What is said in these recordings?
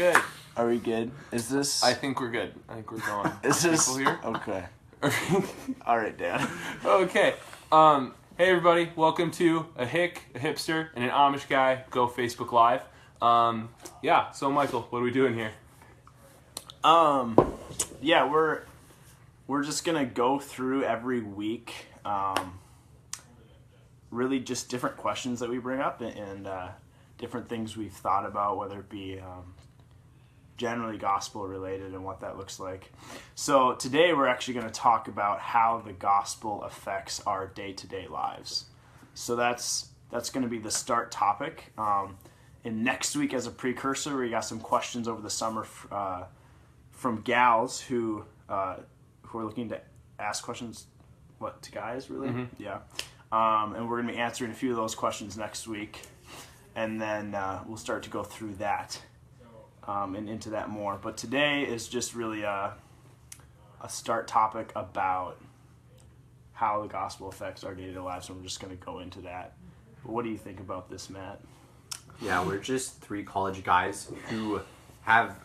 Good. Are we good? Is this? I think we're good. I think we're going. Is this People here? Okay. All right, Dan. Okay. Hey everybody, welcome to a hick, a hipster, and an Amish guy go Facebook Live. So Michael, what are we doing here? Yeah, we're just gonna go through every week, really just different questions that we bring up and different things we've thought about, whether it be generally gospel related and what that looks like. So today we're actually going to talk about how the gospel affects our day-to-day lives. So that's going to be the start topic. And next week, as a precursor, we got some questions over the summer from gals who are looking to ask questions. What, to guys, really? Mm-hmm. Yeah. And we're going to be answering a few of those questions next week. And then we'll start to go through that and into that more. But today is just really a start topic about how the gospel affects our day-to-day lives. So I'm just going to go into that. But what do you think about this, Matt? Yeah, we're just three college guys who have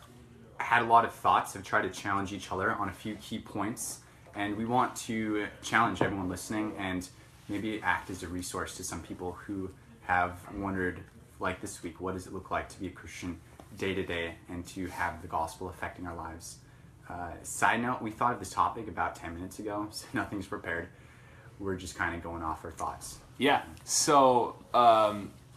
had a lot of thoughts, have tried to challenge each other on a few key points. And we want to challenge everyone listening and maybe act as a resource to some people who have wondered, like this week, what does it look like to be a Christian day to day and to have the gospel affecting our lives? Side note, we thought of this topic about 10 minutes ago, so nothing's prepared. We're just kind of going off our thoughts. Yeah. So,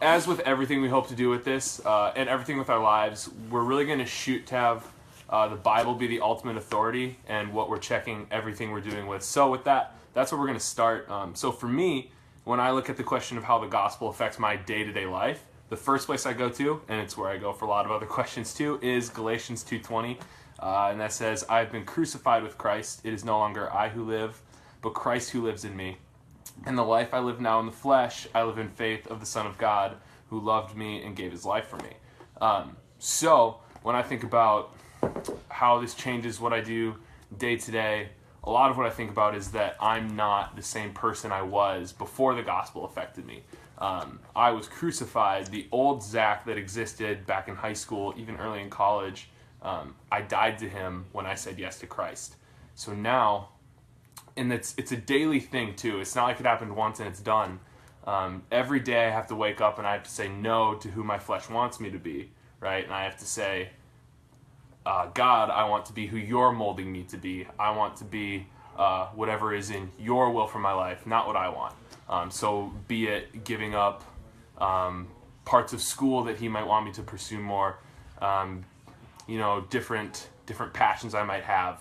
as with everything we hope to do with this, and everything with our lives, we're really going to shoot to have the Bible be the ultimate authority and what we're checking everything we're doing with. So with that, that's where we're going to start. So for me, when I look at the question of how the gospel affects my day-to-day life, the first place I go to, and it's where I go for a lot of other questions too, is Galatians 2:20. And that says, "I've been crucified with Christ. It is no longer I who live, but Christ who lives in me. And the life I live now in the flesh, I live in faith of the Son of God who loved me and gave his life for me." So when I think about how this changes what I do day to day, a lot of what I think about is that I'm not the same person I was before the gospel affected me. I was crucified. The old Zach that existed back in high school, even early in college, I died to him when I said yes to Christ. So now, and it's a daily thing too. It's not like it happened once and it's done. Every day I have to wake up and I have to say no to who my flesh wants me to be, right? And I have to say, God, I want to be who you're molding me to be. I want to be whatever is in your will for my life, not what I want. So be it giving up parts of school that he might want me to pursue more, different passions I might have.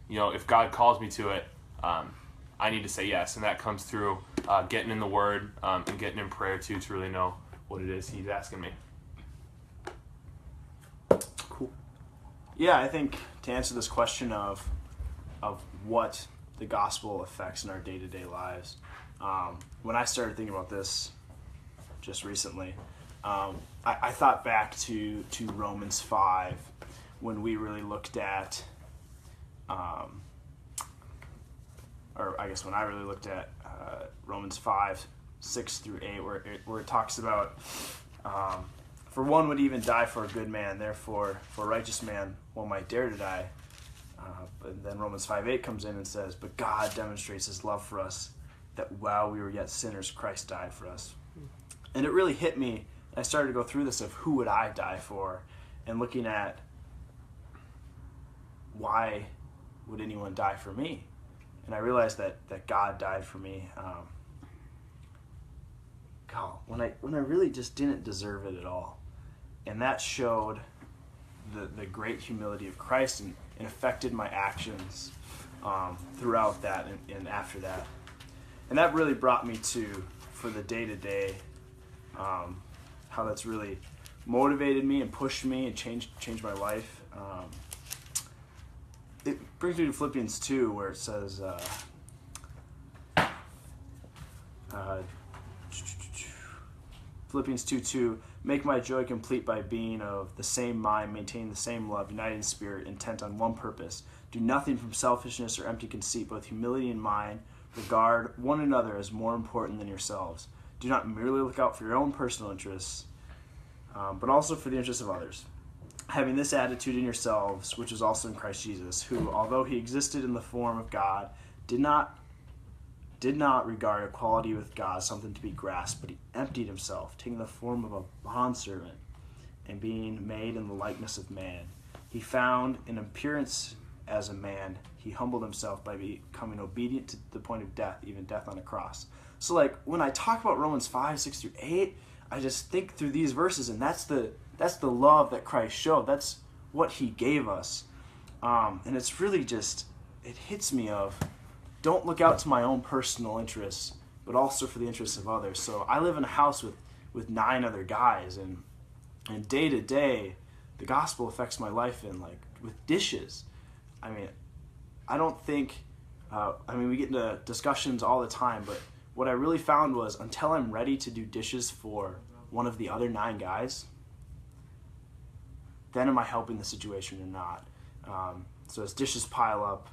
If God calls me to it, I need to say yes. And that comes through getting in the Word and getting in prayer too, to really know what it is he's asking me. Cool. Yeah, I think to answer this question of what the gospel affects in our day-to-day lives, when I started thinking about this just recently, I thought back to Romans 5 when we really looked at, when I really looked at Romans 5, 6 through 8, where it talks about, for one would even die for a good man, therefore for a righteous man one might dare to die. But then Romans 5:8 comes in and says, "But God demonstrates his love for us, that while we were yet sinners, Christ died for us." And it really hit me. I started to go through this of who would I die for, and looking at why would anyone die for me? And I realized that God died for me. When I really just didn't deserve it at all, and that showed the great humility of Christ and affected my actions throughout that and after that. And that really brought me to, for the day-to-day, how that's really motivated me and pushed me and changed my life. It brings me to Philippians 2, where it says, Philippians 2:2, "Make my joy complete by being of the same mind, maintaining the same love, united in spirit, intent on one purpose. Do nothing from selfishness or empty conceit, but with humility in mind, regard one another as more important than yourselves. Do not merely look out for your own personal interests, but also for the interests of others. having this attitude in yourselves, which is also in Christ Jesus, who, although he existed in the form of God, did not regard equality with God as something to be grasped, but he emptied himself, taking the form of a bondservant, and being made in the likeness of man. He found an appearance as a man. He humbled himself by becoming obedient to the point of death, even death on a cross. So, like, when I talk about Romans 5, 6 through 8, I just think through these verses, and that's the love that Christ showed. That's what he gave us. And it's really just, it hits me of, don't look out to my own personal interests, but also for the interests of others. So I live in a house with 9 other guys, and day to day, the gospel affects my life in, like, with dishes. I mean, I don't think, we get into discussions all the time, but what I really found was, until I'm ready to do dishes for one of the other 9 guys, then am I helping the situation or not? So as dishes pile up,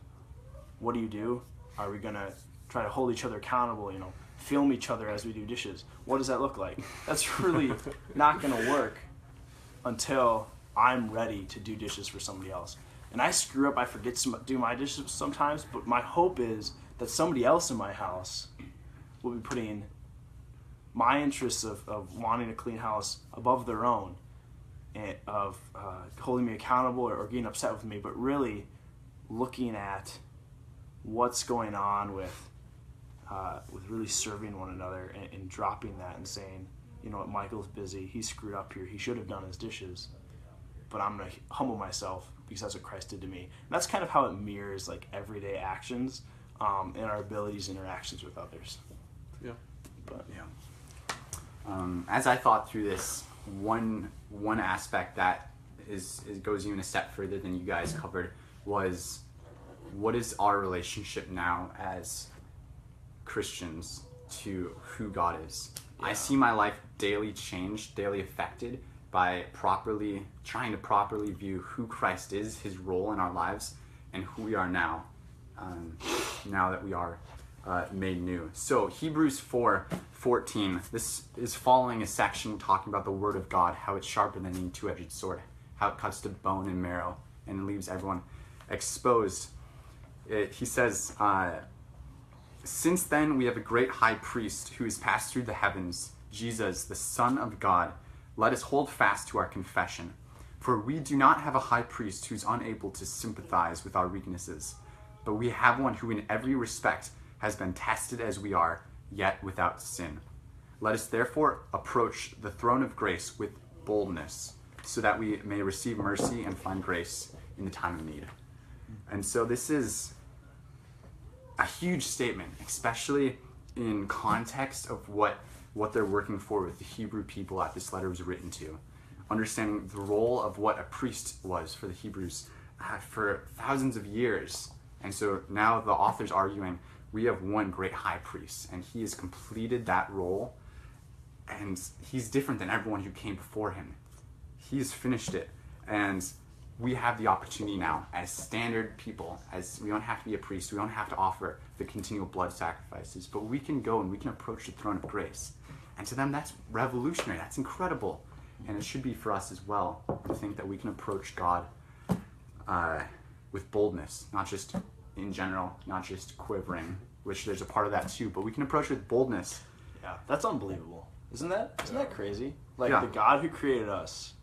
what do? Are we going to try to hold each other accountable, film each other as we do dishes? What does that look like? That's really not going to work until I'm ready to do dishes for somebody else. And I screw up, I forget to do my dishes sometimes, but my hope is that somebody else in my house will be putting my interests of wanting a clean house above their own, and of holding me accountable or getting upset with me, but really looking at what's going on with really serving one another, and dropping that and saying, you know what, Michael's busy, he's screwed up here, he should have done his dishes, but I'm going to humble myself because that's what Christ did to me. And that's kind of how it mirrors, like, everyday actions and our abilities, interactions with others. Yeah. But as I thought through this, one aspect that goes even a step further than you guys covered was, what is our relationship now as Christians to who God is? Yeah. I see my life daily changed, daily affected by trying to properly view who Christ is, his role in our lives, and who we are now, now that we are made new. So Hebrews 4:14, this is following a section talking about the Word of God, how it's sharper than any two-edged sword, how it cuts to bone and marrow and leaves everyone exposed. He says, since then we have a great high priest who has passed through the heavens, Jesus, the Son of God. Let us hold fast to our confession. For we do not have a high priest who's unable to sympathize with our weaknesses, but we have one who in every respect has been tested as we are, yet without sin. Let us therefore approach the throne of grace with boldness, so that we may receive mercy and find grace in the time of need. And so this is a huge statement, especially in context of what they're working for with the Hebrew people that this letter was written to. Understanding the role of what a priest was for the Hebrews for thousands of years. And so now the author's arguing, we have one great high priest, and he has completed that role, and he's different than everyone who came before him. He's finished it, and we have the opportunity now as standard people, as we don't have to be a priest, we don't have to offer the continual blood sacrifices, but we can go and we can approach the throne of grace. And to them, that's revolutionary, that's incredible. And it should be for us as well, to think that we can approach God with boldness, not just in general, not just quivering, which there's a part of that too, but we can approach with boldness. yeah, that's unbelievable. Isn't that crazy? Like, Yeah. the God who created us,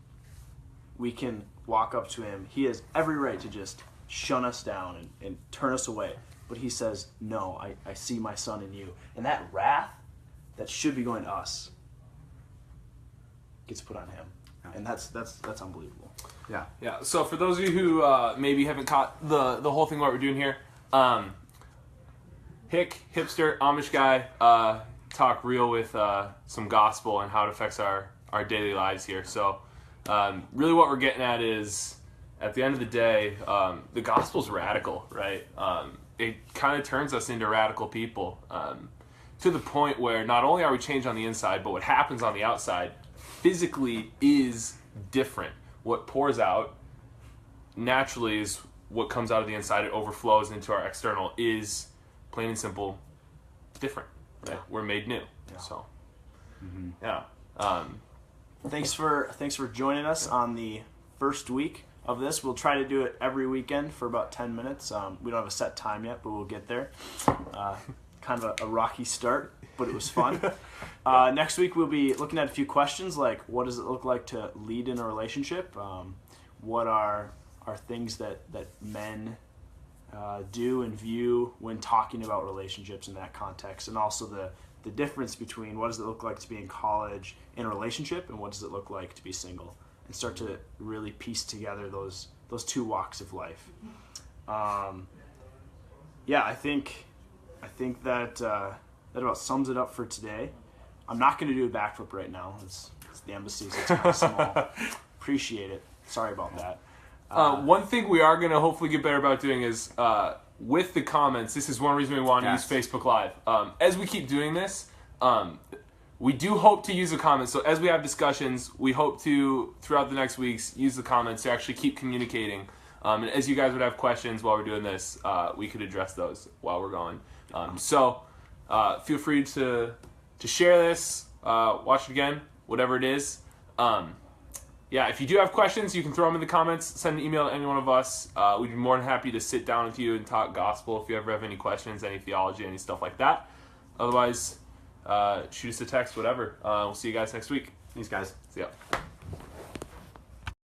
we can walk up to him. He has every right to just shun us down and turn us away. But he says, no, I see my son in you. And that wrath that should be going to us gets put on him. Yeah. And that's unbelievable. Yeah. Yeah. So for those of you who maybe haven't caught the whole thing what we're doing here, hipster, Amish guy, talk real with some gospel and how it affects our daily lives here. So really what we're getting at is, at the end of the day, the gospel's radical, right? It kind of turns us into radical people, to the point where not only are we changed on the inside, but what happens on the outside physically is different. What pours out naturally is what comes out of the inside. It overflows into our external, is plain and simple different. Right? We're made new. Yeah. So, Mm-hmm. yeah. Thanks for joining us on the first week of this. We'll try to do it every weekend for about 10 minutes. We don't have a set time yet, but we'll get there. Kind of a rocky start, but it was fun. Next week we'll be looking at a few questions like, what does it look like to lead in a relationship? What are things that men do and view when talking about relationships in that context, and also the difference between what does it look like to be in college in a relationship and what does it look like to be single, and start to really piece together those two walks of life. Yeah, I think that that about sums it up for today. I'm not going to do a backflip right now. It's the embassy, so it's kind of small. Appreciate it. Sorry about that. One thing we are going to hopefully get better about doing is with the comments. This is one reason we want to use Facebook Live. As we keep doing this, we do hope to use the comments. So as we have discussions, we hope to, throughout the next weeks, use the comments to actually keep communicating. And as you guys would have questions while we're doing this, we could address those while we're going. So feel free to share this, watch it again, whatever it is. Yeah, if you do have questions, you can throw them in the comments. Send an email to any one of us. We'd be more than happy to sit down with you and talk gospel if you ever have any questions, any theology, any stuff like that. Otherwise, shoot us a text, whatever. We'll see you guys next week. Thanks, guys. See ya.